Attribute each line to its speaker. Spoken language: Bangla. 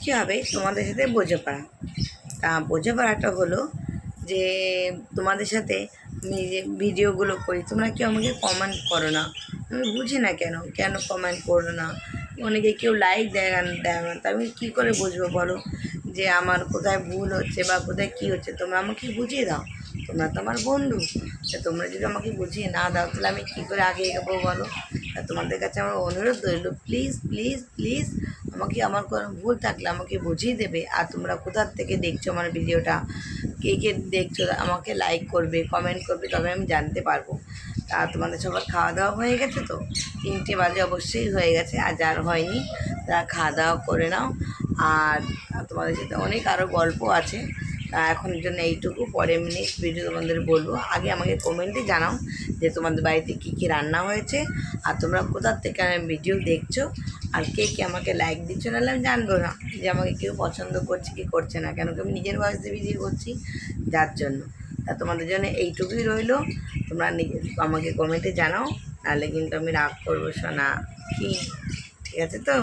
Speaker 1: আজকে হবে তোমাদের সাথে বোঝাপড়া। তা বোঝাপড়াটা হলো যে তোমাদের সাথে আমি যে ভিডিওগুলো করি তোমরা কেউ আমাকে কমেন্ট করো না। আমি বুঝি না কেন কেন কমেন্ট করো না। অনেকে কেউ লাইক দেয় না, তা আমি কী করে বুঝবো বলো যে আমার কোথায় ভুল হচ্ছে বা কোথায় কী হচ্ছে? তোমরা আমাকে বুঝিয়ে দাও। তোমরা তো আমার বন্ধু, তা তোমরা যদি আমাকে বুঝিয়ে না দাও তাহলে আমি কী করে আগে এগোবো বলো? তা তোমাদের কাছে আমার অনুরোধ রইল, প্লিজ প্লিজ প্লিজ আমাকে, আমার কোনো ভুল থাকলে আমাকে বুঝিয়ে দেবে। আর তোমরা কোথার থেকে দেখছো আমার ভিডিওটা, কে কে দেখছো, আমাকে লাইক করবে, কমেন্ট করবে, তবে আমি জানতে পারবো। তা তোমাদের সবার খাওয়া দাওয়া হয়ে গেছে তো? 3টে বাজে অবশ্যই হয়ে গেছে, আর যার হয়নি তারা খাওয়া দাওয়া করে নাও। আর তোমাদের সাথে অনেক আরও গল্প আছে, তা এখনের জন্য এইটুকু। পরে নেক্সট ভিডিও তোমাদের বলবো। আগে আমাকে কমেন্টে জানাও যে তোমাদের বাড়িতে কী কী রান্না হয়েছে, আর তোমরা কোথার থেকে ভিডিও দেখছো, আর কে কে আমাকে লাইক দিচ্ছ। নাহলে আমি জানবো না যে আমাকে কেউ পছন্দ করছে কি করছে না, কেন কি আমি নিজের বয়সে ভিডিও করছি, যার জন্য। তা তোমাদের জন্য এইটুকুই রইলো, তোমরা নিজে আমাকে কমেন্টে জানাও, নাহলে কিন্তু আমি রাগ করবো শোনা। কি ঠিক আছে তো?